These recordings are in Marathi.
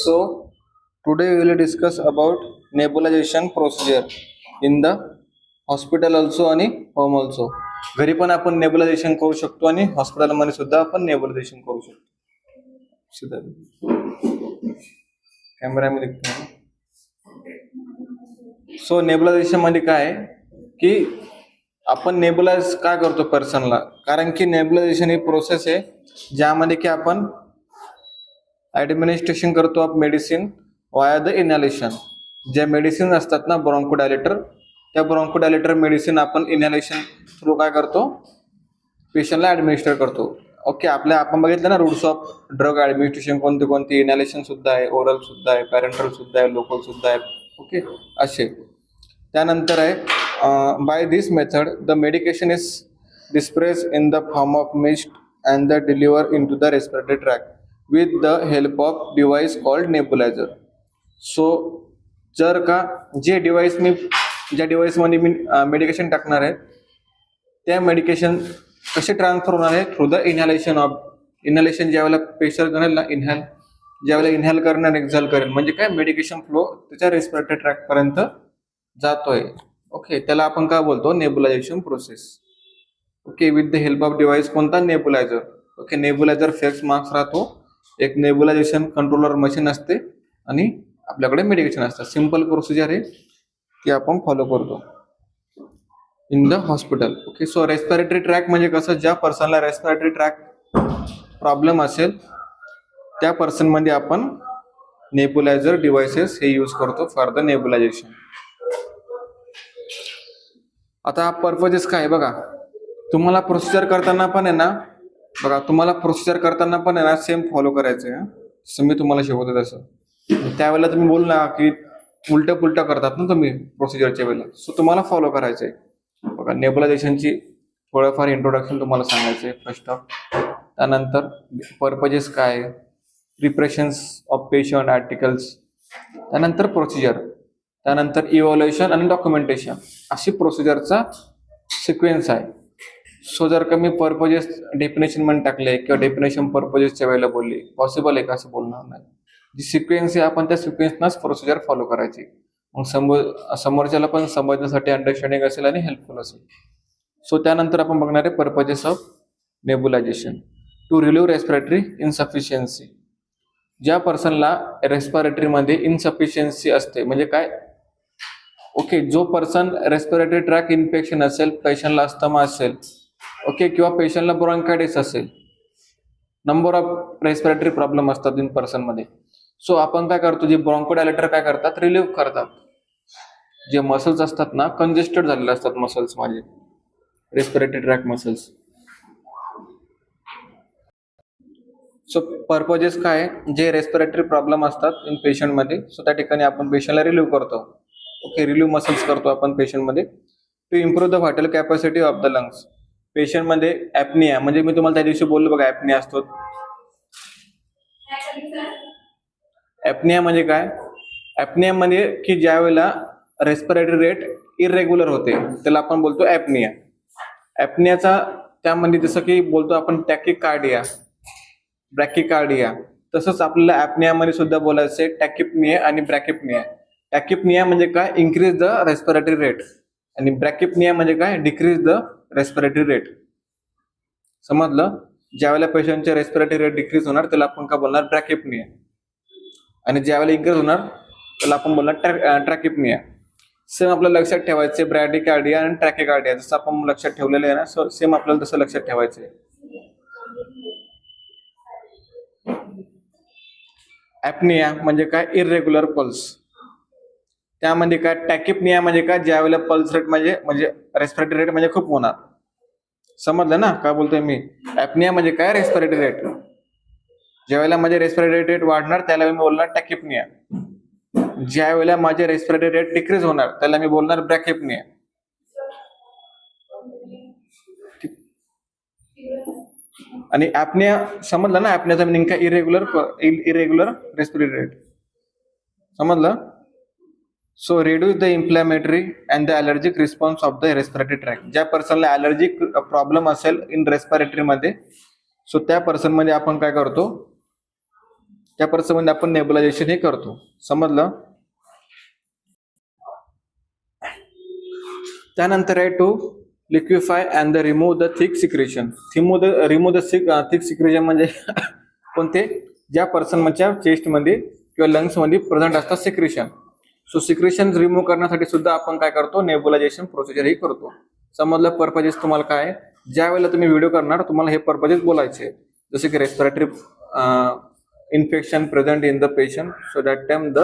So today we will discuss about nebulization procedure in the hospital also आणि home also. घरी पण आपण नेबुलायझेशन करू शकतो आणि हॉस्पिटलमध्ये सुद्धा आपण नेबुलायझेशन करू शकतो. कॅमेरामध्ये सो नेबुलायझेशन मध्ये काय आहे की आपण नेबुलाइज का करतो पर्सनला, कारण की नेबुलायझेशन ही प्रोसेस आहे ज्यामध्ये की आपण ऍडमिनिस्ट्रेशन करतो ऑफ मेडिसिन वाया द इनहेलेशन. ज्या मेडिसिन असतात ना ब्रॉन्कोडायलेटर, त्या ब्रॉन्कोडायलेटर मेडिसिन आपण इनहेलेशन थ्रू काय करतो, पेशंटला ऍडमिनिस्टर करतो. ओके, आपण बघितलं ना रूट्स ऑफ ड्रग ऍडमिनिस्ट्रेशन कोणते कोणते. इनहेलेशन सुद्धा आहे, ओरल सुद्धा आहे, पॅरेंटल सुद्धा आहे, लोकल सुद्धा आहे. ओके, असे. त्यानंतर आहे by this method the medication is dispersed in the form of mist and the deliver into the respiratory tract with the help of device called nebulizer. So जर का जे डिव्हाइस ज्या डिव्हाइसमध्ये मी मेडिकेशन टाकणार आहे त्या मेडिकेशन कसे ट्रान्सफर होणार आहे, through the inhalation of. Inhalation ज्यावेळेला पेशंट करेल ना, ज्यावेळेला इनहेल करणार एक्झेल करेल, म्हणजे काय मेडिकेशन फ्लो त्याच्या रेस्पिरेटरी ट्रॅक पर्यंत जातोय. ओके, त्याला आपण काय बोलतो, nebulization process. Okay, with the help of device, कोणता, nebulizer. Okay, nebulizer face mask राहतो, एक नेबुलायझेशन कंट्रोलर मशीन असते आणि आपल्याकडे मेडिकेशन असतात. सिंपल प्रोसिजर आहे की आपण फॉलो करतो in the hospital. Okay, so respiratory track म्हणजे कसं, ज्या पर्सनला रेस्पिरेटरी ट्रॅक प्रॉब्लेम असेल त्या पर्सन मध्ये आपण नेबुलायझर डिव्हाइसेस हे यूज करतो फॉर द नेबुलायझेशन. आता पर्पजेस काय बघा, तुम्हाला प्रोसिजर करताना पण आहे ना, सेम फॉलो करायचं आहे. जसं मी तुम्हाला शिकवतो तसं. त्यावेळेला तुम्ही बोल ना की उलट पुलट करतात ना तुम्ही प्रोसिजरच्या वेळेला, सो तुम्हाला फॉलो करायचंय. बघा, नेबुलायझेशनची थोडंफार इंट्रोडक्शन तुम्हाला सांगायचंय फर्स्ट ऑफ. त्यानंतर पर्पजेस काय, प्रिपरेशन्स ऑफ पेशंट आर्टिकल्स, त्यानंतर प्रोसिजर, त्यानंतर इव्हॅल्युएशन आणि डॉक्युमेंटेशन, अशी प्रोसिजरचा सिक्वेन्स आहे. सो जर का मी पर्पजेस डेफिनेशन मध्ये टाकले किंवा डेफिनेशन पर्पजेसच्या वेळेला बोलली, पॉसिबल आहे का असं बोलणार नाही. जी सिक्वेन्स आहे आपण त्या सिक्वेन्सनाच प्रोसिजर फॉलो करायची. मग समोरच्याला पण समजण्यासाठी अंडरस्टँडिंग असेल आणि हेल्पफुल असेल. सो त्यानंतर आपण बघणार आहे purposes of nebulization. To relieve respiratory insufficiency. ज्या पर्सनला रेस्पिरेटरी मध्ये इनसफिशियन्सी असते, म्हणजे काय, ओके, जो पर्सन रेस्पिरेटरी ट्रॅक इन्फेक्शन असेल, पेशंटला अस्थमा असेल, ओके, किंवा पेशंटला ब्रॉन्कायटिस असेल, नंबर ऑफ रेस्पिरेटरी प्रॉब्लेम असतात इन पर्सन मध्ये. सो आपण काय करतो, जे ब्रॉन्कोडायलेटर काय करतात, रिलीव्ह करतात. जे मसल्स असतात ना, कंजेस्टेड झालेले असतात मसल्स, माझे respiratory track muscles. So purposes काय, जे रेस्पिरेटरी प्रॉब्लेम असतात इन पेशंट मध्ये, सो त्या ठिकाणी आपण पेशंटला रिलीव्ह करतो. ओके, रिलीव्ह मसल्स करतो आपण पेशंट मध्ये. To improve the vital capacity of the lungs. Patient मध्ये ऍपनिया, म्हणजे मी तुम्हाला त्या दिवशी बोललो बघा, ऍपनिया असतो. ऍपनिया म्हणजे काय, ऍपनिया म्हणजे की ज्या वेळेला रेस्पिरेटरी रेट इरेग्युलर होते त्याला आपण बोलतो ऍपनिया. ऍपनियाचा त्यामध्ये जसं की बोलतो आपण टॅकिकार्डिया, ब्रॅकिकार्डिया, तसंच आपल्याला ऍपनियामध्ये सुद्धा बोलायचं टॅकिपनिया आणि ब्रॅकिपनिया. टॅकिपनिया म्हणजे काय, इन्क्रीज द रेस्पिरेटरी रेट, आणि ब्रॅकिपनिया म्हणजे काय, डिक्रीज द रेस्पिरेटरी रेट. समजलं? ज्यावेळेला पेशंटचे रेस्पिरेटरी रेट डिक्रीज होणार त्याला आपण काय बोलणार, ब्रॅकिपनिया, आणि ज्यावेळेला इन्क्रीज होणार त्याला आपण बोलणार ट्रॅकिपनिया. सेम आपल्याला लक्षात ठेवायचे ब्रॅडिकार्डिया आणि ट्रॅकिकार्डिया, जसं आपण लक्षात ठेवलेलं आहे ना, सेम आपल्याला तसं लक्षात ठेवायचंय. ऍपनिया म्हणजे काय, इरेग्युलर पल्स. त्यामध्ये काय, टॅकिपनिया म्हणजे काय, ज्यावेळेला पल्स रेट म्हणजे रेस्पिरेटरी रेट म्हणजे खूप होणार. समजलं ना काय बोलतोय मी? ऍपनिया म्हणजे काय, रेस्पिरेटरी रेट. ज्यावेळेला माझे रेस्पिरेटरी रेट वाढणार त्याला मी बोलणार टॅकिपनिया. ज्या वेळेला माझे रेस्पिरेटरी रेट डिक्रीज होणार त्याला मी बोलणार ब्रॅकिपनिया. आणि ऍपनिया समजलं ना, ऍपनियाचा मिनिंग काय, इरेग्युलर रेस्पिरेटरी रेट. समजलं? So reduce the inflammatory and the allergic response of the respiratory track. ज्या पर्सनला ॲलर्जिक प्रॉब्लेम असेल इन रेस्पिरेटरी मध्ये, सो त्या पर्सन मध्ये आपण काय करतो, त्या पर्सनमध्ये आपण नेबुलायझेशन हे करतो. समजलं? त्यानंतर आहे to liquefy and the remove the thick secretion. Remove the thick secretion म्हणजे कोणते? ज्या पर्सनच्या चेस्टमध्ये किंवा लंग्समध्ये प्रेझेंट असतात सिक्रेशन. सो सिक्रेशन रिमूव्ह करण्यासाठी सुद्धा आपण काय करतो? नेबुलायझेशन प्रोसिजर ही करतो. समजलं? पर्पजेस तुम्हाला काय? ज्या वेळेला तुम्ही व्हिडिओ करणार तुम्हाला हे पर्पजेस बोलायचे, जसे की respiratory infection present in the patient, so that time the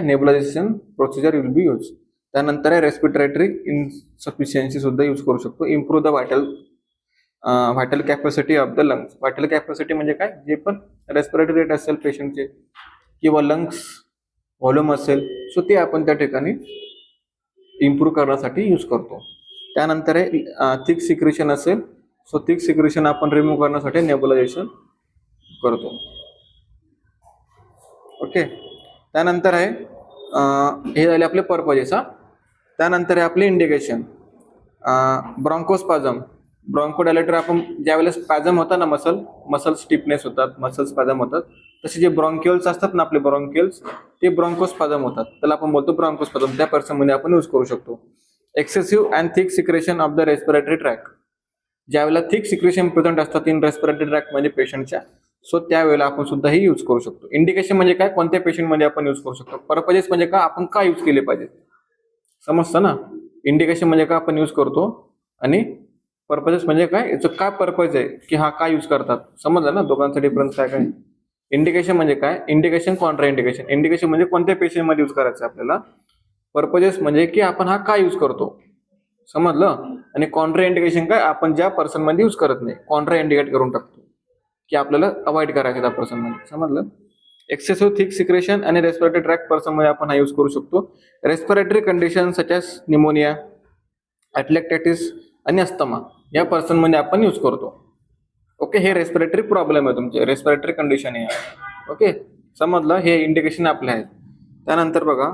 nebulization procedure will be use. त्यानंतर आहे रेस्पिरेटरी इनसफिशियन्सी सुद्धा यूज करू शकतो. Improve the vital capacity of the lungs. Vital capacity म्हणजे काय? जे पण रेस्पिरेटरी रेट असेल पेशंटचे किंवा लंग्स व्हॉल्यूम असेल, सो ते आपण त्या ठिकाणी इम्प्रूव्ह करण्यासाठी यूज करतो. त्यानंतर आहे थिक सिक्रेशन असेल, सो थिक सिक्रेशन आपण रिमूव्ह करण्यासाठी नेबुलायझेशन करतो. ओके. त्यानंतर आहे हे झाले आपले पर्पजेस. त्यानंतर आहे आपले इंडिकेशन. ब्रॉन्कोस्पाझम. ब्रॉन्कोडायलेटर आपण ज्यावेळेला स्पॅझम होता ना, मसल स्टिफनेस होतात, मसल स्पॅझम होतात, तसे जे ब्रॉन्क्युल्स असतात ना आपले ब्रॉन्क्युल्स, ते ब्रॉन्कोस्पाझम होतात. त्याला आपण बोलतो ब्रॉन्कोस्पाझम. त्या पर्सनमध्ये आपण यूज करू शकतो. Excessive and thick secretion of the respiratory track. ज्यावेळेला थिक सिक्रेशन प्रेझेंट असतात इन रेस्पिरेटरी ट्रॅक म्हणजे पेशंटच्या, सो त्यावेळेला आपण सुद्धा ही यूज करू शकतो. इंडिकेशन म्हणजे काय? कोणत्या पेशंटमध्ये आपण यूज करू शकतो. पर्पजेस म्हणजे काय? आपण काय यूज केले पाहिजे. समजतं ना? इंडिकेशन म्हणजे काय आपण यूज करतो, आणि पर्पजेस म्हणजे काय? याचं काय पर्पज आहे की हा काय यूज करतात. समजलं ना दोघांचा डिफरन्स काय काय? इंडिकेशन म्हणजे काय? Indication, Contra indication. इंडिकेशन म्हणजे कोणत्या पेशंटमध्ये यूज करायचं आपल्याला. पर्पजेस म्हणजे की आपण हा काय यूज करतो. समजलं? आणि कॉन्ट्रा इंडिकेशन काय? आपण ज्या पर्सनमध्ये यूज करत नाही, कॉन्ट्रा इंडिकेट करून टाकतो की आपल्याला अवॉइड करायचं त्या पर्सनमध्ये. समजलं? एक्सेसिव्ह थिक सिक्रेशन आणि रेस्पिरेटरी ट्रॅक पर्सनमध्ये आपण हा यूज करू शकतो. Respiratory condition such as pneumonia, atelectasis आणि अस्थमा या पर्सनमध्ये आपण यूज करतो. ओके. हे रेस्पिरेटरी प्रॉब्लेम आहे तुमचे, रेस्पिरेटरी कंडिशन आहे. ओके. समजलं? हे इंडिकेशन आपले आहेत. त्यानंतर बघा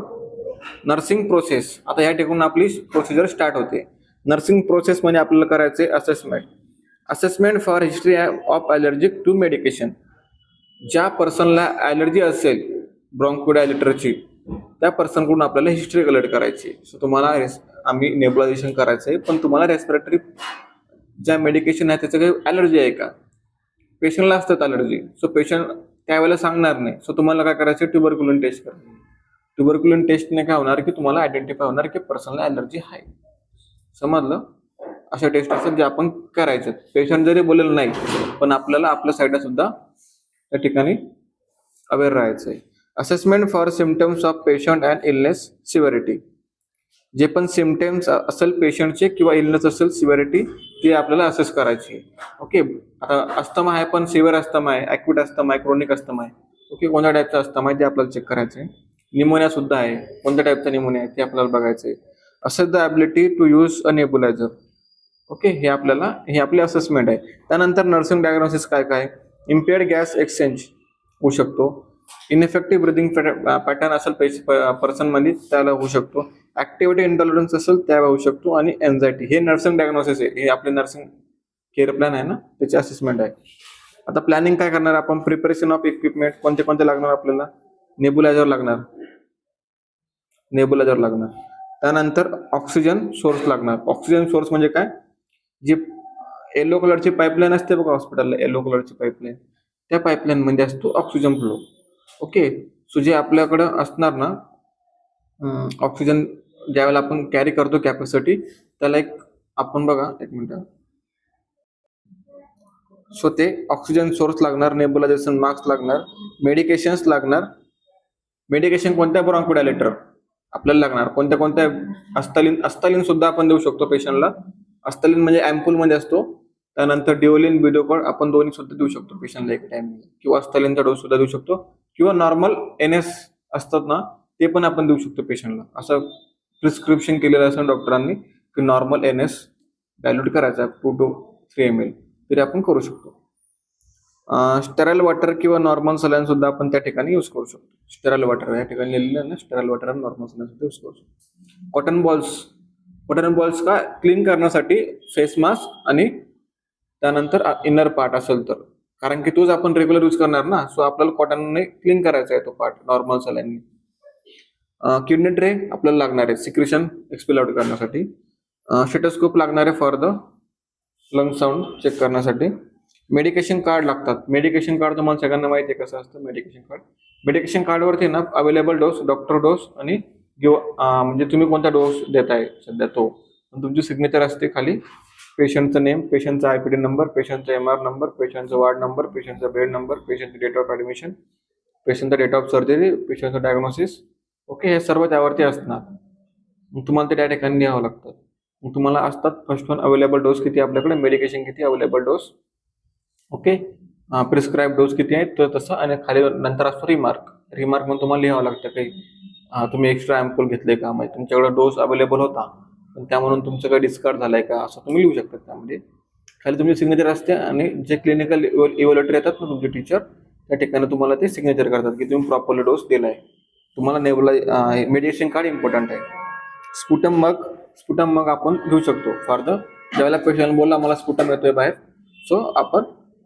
नर्सिंग प्रोसेस. आता या ठिकाणी आपली प्रोसिजर स्टार्ट होते. नर्सिंग प्रोसेस म्हणजे आपल्याला करायचे assessment for history of allergic to medication. ज्या पर्सनला ॲलर्जी असेल ब्रॉन्कोडायलेटरची, त्या पर्सनकडून आपल्याला हिस्ट्री कलेक्ट करायची. सो तुम्हाला आम्ही नेबुलायझेशन करायचं आहे, पण तुम्हाला रेस्पिरेटरी ज्या मेडिकेशन आहे त्याचं काही ॲलर्जी आहे का? पेशंटला असतात ॲलर्जी, सो पेशंट त्यावेळेला सांगणार नाही. सो तुम्हाला काय करायचं? ट्युबरक्युलिन टेस्ट करायची. ट्युबरक्युलिन टेस्टने काय होणार की तुम्हाला आयडेंटिफाय होणार की पर्सनला ॲलर्जी आहे. समजलं? अशा टेस्ट असतात जे आपण करायचे. पेशंट जरी बोलेलं नाही, पण आपल्याला आपल्या साईडला सुद्धा त्या ठिकाणी अवेअर राहायचं आहे. Assessment for symptoms of patient and illness severity. जे पण सिम्पटम्स असेल पेशंटचे किंवा इलनेस असेल सिव्हिरिटी, ती आपल्याला असेस करायची. ओके. आता अस्थमा आहे, पण सिव्हिअर अस्थमा आहे, ॲक्यूट अस्थमा आहे, क्रोनिक अस्थमा आहे. ओके. कोणत्या टाईपचा अस्थमा आहे ते आपल्याला चेक करायचं आहे. निमोनिया सुद्धा आहे, कोणत्या टाईपचा निमोनिया आहे ते आपल्याला बघायचं आहे. Assess the ability to use a nebulizer. Okay. हे आपले असेसमेंट आहे. त्यानंतर नर्सिंग डायग्नोसिस काय काय? इम्पेअर्ड गॅस एक्सचेंज होऊ शकतो. इनइफेक्टिव्ह ब्रिदिंग पॅटर्न असेल पर्सनमध्ये त्याला होऊ शकतो. ऍक्टिव्हिटी इंटॉलरन्स असेल त्याला होऊ शकतो. आणि एन्झायटी. हे नर्सिंग डायग्नोसिस आहे. हे आपले नर्सिंग केअर प्लॅन आहे ना, त्याचे असेसमेंट आहे. आता प्लॅनिंग काय करणार आपण? Preparation of equipment. कोणते लागणार आपल्याला? नेबुलायझर लागणार. त्यानंतर ऑक्सिजन सोर्स लागणार. ऑक्सिजन सोर्स म्हणजे काय? जी येलो कलरची पाईपलाईन असते बघा हॉस्पिटलला, येलो कलरची पाईपलाईन, त्या पाईपलाईन मध्ये असतो ऑक्सिजन फ्लो. ओके. सो जे आपल्याकडं असणार ना ऑक्सिजन ज्यावेळेला आपण कॅरी करतो कॅपॅसिटी, त्याला आपण बघा एक मिनिट. सो ते ऑक्सिजन सोर्स लागणार, नेबुलायझेशन मास्क लागणार, मेडिकेशन्स लागणार. मेडिकेशन कोणत्या? ब्रॉन्कोडायलेटर आपल्याला लागणार. कोणत्या? अस्थालिन सुद्धा आपण देऊ शकतो पेशंटला. अस्थालिन म्हणजे अँपूल मध्ये असतो. त्यानंतर डिओलिन, बिडोकॉड आपण दोन्ही सुद्धा देऊ शकतो पेशंटला एक टाइम. किंवा अस्थालिनचा डोस सुद्धा देऊ शकतो. किंवा नॉर्मल NS असतात ना, ते पण आपण देऊ शकतो पेशंटला. असं प्रिस्क्रिप्शन केलेलं असं डॉक्टरांनी की नॉर्मल NS डायल्यूट करायचा 2 to 3 ml तरी आपण करू शकतो. स्टेराइल वॉटर किंवा नॉर्मल सलाईन सुद्धा आपण त्या ठिकाणी यूज करू शकतो. स्टेराइल वॉटर या ठिकाणी लिहिलेलं आहे ना, स्टेराइल वॉटर आणि नॉर्मल सलाईन सुद्धा यूज करू शकतो. कॉटन बॉल्स का? क्लीन करण्यासाठी फेस मास्क आणि त्यानंतर इनर पार्ट असेल तर कारण की तोच आपण रेग्युलर यूज करणार ना, सो आपल्याला कॉटनने क्लीन करायचा आहे तो पार्ट नॉर्मल सलाईनने. किडनी ट्रे आपल्याला लागणार आहे सिक्रेशन एक्सपेल आउट करण्यासाठी. स्टेथोस्कोप लागणार आहे for the lung sound check करण्यासाठी. मेडिकेशन कार्ड लागतात. मेडिकेशन कार्ड तुम्हाला सगळ्यांना माहिती आहे कसं असतं मेडिकेशन कार्ड. मेडिकेशन कार्डवरती ना अवेलेबल डोस, डॉक्टर डोस आणि म्हणजे तुम्ही कोणता डोस देताय सध्या तो, तुमची सिग्नेचर असते खाली, पेशंटचं नेम, पेशंटचा आयपीडी नंबर, पेशंटचा MR नंबर, पेशंटचा वार्ड नंबर, पेशंटचा बेड नंबर, पेशंटचा डेट ऑफ ॲडमिशन, पेशंटचा डेट ऑफ सर्जरी, पेशंटचं डायग्नोसिस. ओके, हे सर्व त्यावरती असणार. मग तुम्हाला ते त्या ठिकाणी लिहावं लागतं. मग तुम्हाला असतात फर्स्ट वन अवेलेबल डोस किती आपल्याकडे, मेडिकेशन किती, available dose, okay, prescribe dose किती आहे तर तसं, आणि खाली नंतर असतो रिमार्क. रिमार्क म्हणून तुम्हाला लिहावं लागतं काही तुम्ही एक्स्ट्रा अँपल घेतले का, म्हणजे तुमच्याकडे डोस अवेलेबल होता पण त्या म्हणून तुमचं काही डिस्कार्ड झालाय का, असं तुम्ही लिहू शकता. त्यामध्ये खाली तुमची सिग्नेचर असते आणि जे क्लिनिकल इव्हॅल्युएटर येतात ना तुमचे टीचर, त्या ठिकाणी तुम्हाला ते सिग्नेचर करतात की तुम्ही प्रॉपरली डोस दिलाय. तुम्हाला नेबुलाय मेडिकेशन कार्ड इम्पॉर्टंट आहे. स्पुटम मग आपण घेऊ शकतो फॉर द ज्यावेळेला पेशंट बोलला मला स्पुटम येतोय बाहेर, सो आपण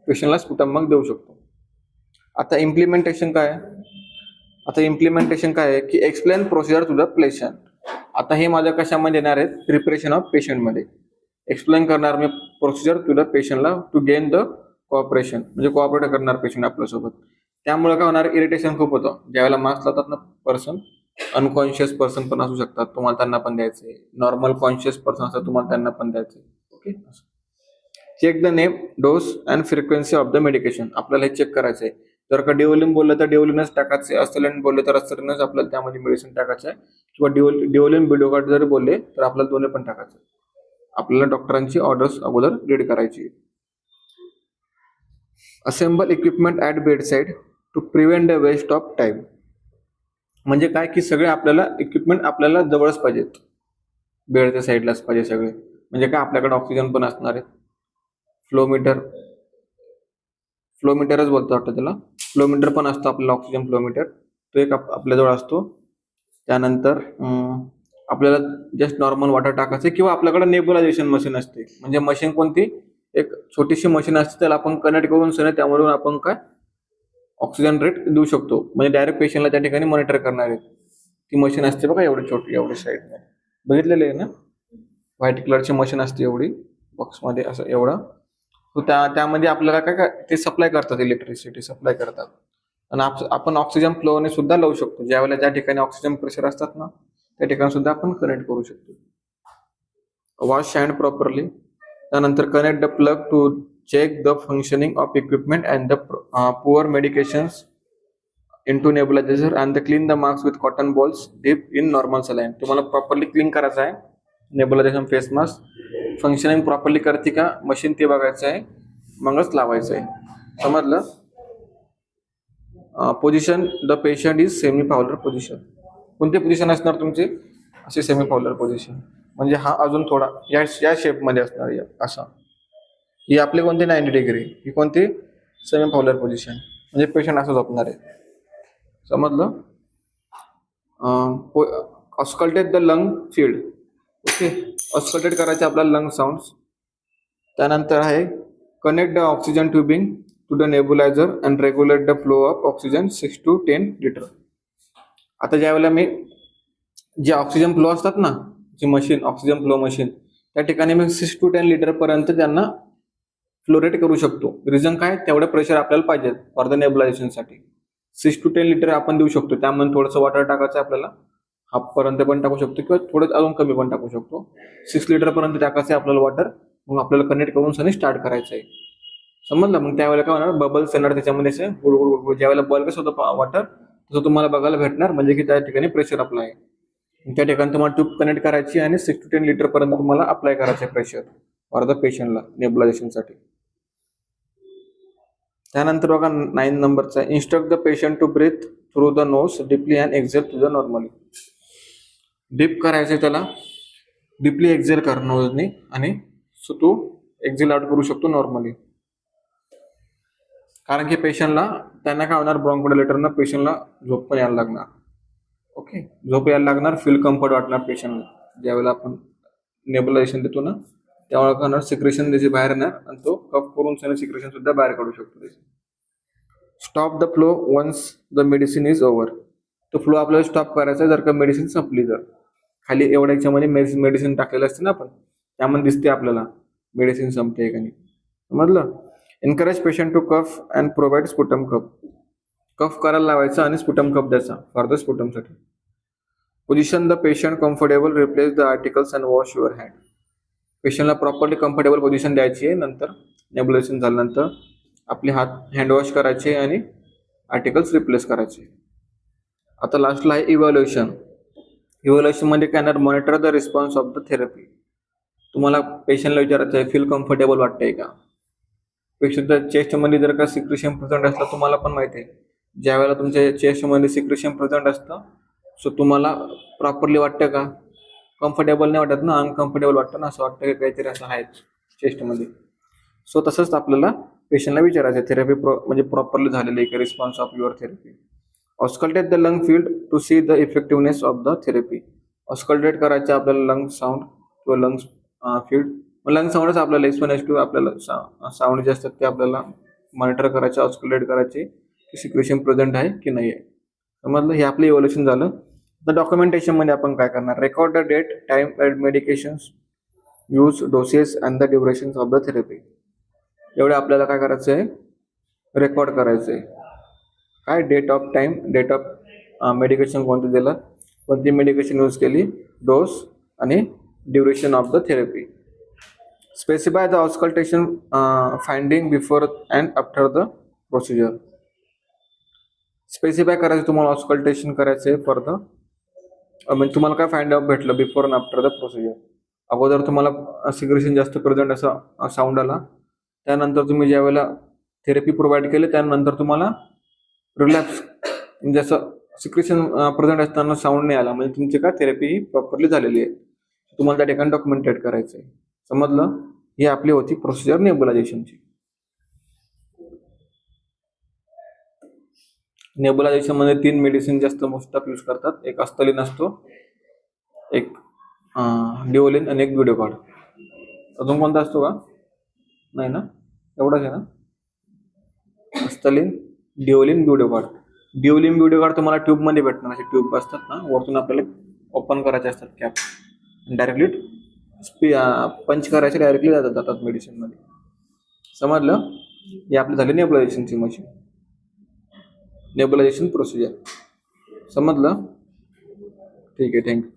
पेशंटला स्पुटम मग देऊ शकतो. आता इम्प्लिमेंटेशन काय आहे की explain procedure to the patient. आता हे माझ्या कशामध्ये येणार आहेत, प्रिपरेशन ऑफ पेशंटमध्ये एक्सप्लेन करणार मी प्रोसिजर टू द पेशंटला टू गेन द कोऑपरेशन, म्हणजे कोऑपरेट करणार पेशंट आपल्यासोबत. त्यामुळे काय होणार, इरिटेशन खूप होतं. ज्यावेळेला मास्क लावतात ना पर्सन, अनकॉन्शियस पर्सन पण असू शकतात, तुम्हाला त्यांना पण द्यायचे. नॉर्मल कॉन्शियस पर्सन असतात, तुम्हाला त्यांना पण द्यायचे. Okay, check the name, dose and frequency of the medication. आपल्याला हे चेक करायचं आहे. जर का डिओलिन बोललं तर डिओलिनच टाकायचे, अस्टलिन बोलले तर अस्टलिनच आपल्याला त्यामध्ये मेडिसिन टाकायचं आहे, किंवा डिओलिन बिडोकार्ड जरी बोलले तर आपल्याला दोन्ही पण टाकायचं. आपल्याला डॉक्टरांची ऑर्डर्स अगोदर रीड करायची. Assemble equipment at bedside to prevent the waste of time. म्हणजे काय की सगळे आपल्याला इक्विपमेंट आपल्याला जवळच पाहिजेत, बेडच्या साईडलाच पाहिजे सगळे. म्हणजे काय आपल्याकडे ऑक्सिजन पण असणार आहे, फ्लोमीटरच बोलतो वाटतं त्याला, फ्लोमीटर पण असतो आपल्याला, ऑक्सिजन फ्लोमीटर तो एक आपल्याजवळ असतो. त्यानंतर आपल्याला जस्ट नॉर्मल वॉटर टाकायचं, किंवा आपल्याकडे नेबुलायझेशन मशीन असते. म्हणजे मशीन कोणती, एक छोटीशी मशीन असते, त्याला आपण कनेक्ट करून त्यामधून आपण काय ऑक्सिजन रेट देऊ शकतो. म्हणजे डायरेक्ट पेशंटला त्या ठिकाणी मॉनिटर करणार आहे. ती मशीन असते बघा एवढी छोटी, एवढी साईडने बघितलेली आहे ना, व्हाईट कलरची मशीन असते एवढी बॉक्समध्ये असं एवढं. तो त्यामध्ये आपल्याला काय ते सप्लाय करतात, इलेक्ट्रिसिटी सप्लाय करतात. आणि आपण ऑक्सिजन फ्लोने सुद्धा लावू शकतो. ज्यावेळेला ज्या ठिकाणी ऑक्सिजन प्रेशर असतात ना त्या ठिकाणी सुद्धा आपण कनेक्ट करू शकतो. Wash hand properly. त्यानंतर connect the plug to check the functioning of equipment and the pour medications into nebulizer and clean the mask with cotton balls dipped in normal saline. तुम्हाला प्रॉपरली क्लीन करायचं आहे नेबुलायझेशन फेस मास्क. फंक्शनिंग प्रॉपरली करते का मशीन ते बघायचं आहे, मगच लावायचं आहे. समजलं. Position the patient is semi Fowler position. कोणती पोझिशन असणार तुमची, अशी सेमी फाउलर पोझिशन. म्हणजे हा अजून थोडा या शेपमध्ये असणार असा. ही आपली कोणती 90 डिग्री, ही कोणती सेमी फाउलर पोझिशन, म्हणजे पेशंट असं झोपणार आहे. समजलं. Auscultate the lung field. Okay, auscultate करायचे आपल्याला लंग साऊंड्स. त्यानंतर आहे connect the oxygen tubing to the nebulizer and regulate the flow of oxygen 6 to 10 litre. आता ज्यावेळेला मी जे ऑक्सिजन फ्लो असतात ना, जी मशीन ऑक्सिजन फ्लो मशीन, त्या ठिकाणी मी 6 to 10 लिटर पर्यंत त्यांना फ्लोरेट करू शकतो. रिझन काय, तेवढं प्रेशर आपल्याला पाहिजे फॉर द नेबुलायझेशनसाठी. 6 to 10 लिटर आपण देऊ शकतो. त्यामध्ये थोडंसं वॉटर टाकायचं आपल्याला, हाफ पर्यंत पण टाकू शकतो किंवा थोडं अजून कमी पण टाकू शकतो. 6 लिटर पर्यंत टाकायचं आहे आपल्याला वॉटर. मग आपल्याला कनेक्ट करून स्टार्ट करायचं आहे. समजलं. मग त्यावेळेला काय होणार, बबल्स येणार त्याच्यामध्ये असे गुडगुड. ज्यावेळेला बॉल कसं होतं वॉटर, तसं तुम्हाला बघायला भेटणार, म्हणजे की त्या ठिकाणी प्रेशर अप्लाय आहे. त्या ठिकाणी तुम्हाला ट्यूब कनेक्ट करायची आणि 6 to 10 लिटर पर्यंत तुम्हाला अप्लाय करायचं आहे प्रेशर फॉर द पेशंटला नेबुलायझेशनसाठी. त्यानंतर बघा 9 नंबरचा, instruct the patient to breathe through the nose deeply and exhale to the normally. Deep करायचंय त्याला, डीपली एक्झेल कर नोजनी, आणि सो तू एक्झेल आउट करू शकतो नॉर्मली. कारण की पेशंटला त्यांना काय होणार, ब्रॉन्कोडायलेटरनं पेशंटला झोप पण यायला लागणार. ओके, झोप यायला लागणार, फील कम्फर्ट वाटणार पेशंटला ज्यावेळेला आपण नेबुलायझेशन देतो ना त्यामुळे काय होणार, सिक्रेशन त्याची बाहेर येणार आणि तो कफ करून सिक्रेशन सुद्धा बाहेर काढू शकतो त्याची. Stop the flow once the medicine is over. तो फ्लो आपल्याला स्टॉप करायचा जर का मेडिसिन संपली. जर खाली एवढ्या याच्यामध्ये मेडिसिन टाकलेलं असते ना आपण, त्यामध्ये दिसते आपल्याला मेडिसिन संपते का नाही. समजलं. Encourage patient to cough and provide sputum cup. Cough करायला लावायचा आणि स्पुटम कप द्यायचा फॉर द स्पुटमसाठी. Position the patient comfortable, replace the articles and wash your hand. पेशंटला प्रॉपरली कम्फर्टेबल पोझिशन द्यायची आहे. नंतर नेबुलायझेशन झाल्यानंतर आपले हात हँडवॉश करायचे आणि आर्टिकल्स रिप्लेस करायचे. आता लास्टला आहे इव्हॅल्युएशन. इव्हॅल्युएशनमध्ये काय येणार, monitor the response of the therapy. तुम्हाला पेशंटला विचारायचं आहे फील कम्फर्टेबल वाटतंय का. पेशंटच्या चेस्टमध्ये जर का सिक्रेशन प्रेझेंट असलं, तुम्हाला पण माहिती आहे ज्यावेळेला तुमच्या चेस्टमध्ये सिक्रेशन प्रेझेंट असतं, सो तुम्हाला प्रॉपरली वाटतं का, कम्फर्टेबल नाही वाटत ना, अनकम्फर्टेबल वाटतं ना, असं वाटतं की काहीतरी असं आहे चेस्टमध्ये. सो तसंच आपल्याला पेशंटला विचारायचं थेरपी म्हणजे प्रॉपरली झालेली आहे की response of your therapy. Auscultate the lung field to see the effectiveness of the therapy. Auscultate करायचं आपल्याला लंग साऊंड किंवा लंग्स फील्ड. लंग साऊंडच आपल्याला H1H2 आपल्याला साऊंड जे असतात ते आपल्याला मॉनिटर करायचे, ऑस्कल्टेट करायचे की सिक्रेशन प्रेझेंट आहे की नाही आहे. समजलं. हे आपलं इव्हॅल्युएशन झालं. तर डॉक्युमेंटेशनमध्ये आपण काय करणार, record the date, time and medications, use, doses and the durations of the therapy. एवढे आपल्याला काय करायचं आहे, रेकॉर्ड करायचं आहे. काय, date of time, date of medication कोणतं दिलं, कोणती मेडिकेशन यूज केली, डोस आणि duration of the therapy. Specify the auscultation finding before and after the procedure. Specify करायचं तुम्हाला ऑस्कल्टेशन करायचं आहे फॉर द म्हणजे तुम्हाला काय फाइंड आउट भेटलं before and after the procedure. अगोदर तुम्हाला सिक्रेशन जास्त प्रेझेंट असा साऊंड आला, त्यानंतर तुम्ही ज्या वेळेला थेरपी प्रोव्हाइड केली त्यानंतर तुम्हाला रिलॅक्स म्हणजे असं सिक्रेशन प्रेझेंट असताना साऊंड नाही आला, म्हणजे तुमची काय थेरपी ही प्रॉपरली झालेली आहे. तुम्हाला त्या ठिकाणी डॉक्युमेंटेट करायचं आहे. समजलं. ही आपली होती प्रोसिजर नेबुलायझेशनची. नेबुलायझेशन मध्ये 3 मेडिसिन जास्त मोस्ट ऑफ यूज करतात. एक अस्तलिन असतो, एक डिओलिन आणि एक ब्युडोकार्ड. अजून कोणता असतो का, नाही ना, एवढाच आहे ना, अस्तलिन, डिओलिन, ब्युडोकार्ड. डिओलिन ब्युडोकार्ड तुम्हाला ट्यूब मध्ये भेटणार. असे ट्यूब असतात ना, वरतून आपल्याला ओपन करायचे असतात कॅप, डायरेक्टली पंच करायचे, डायरेक्टली जातात मेडिसिन मध्ये. समजलं. हे आपली झाली नेबुलायझेशनची मशीन, नेबुलायझेशन प्रोसिजर. समजलं. ठीक आहे, थँक्यू.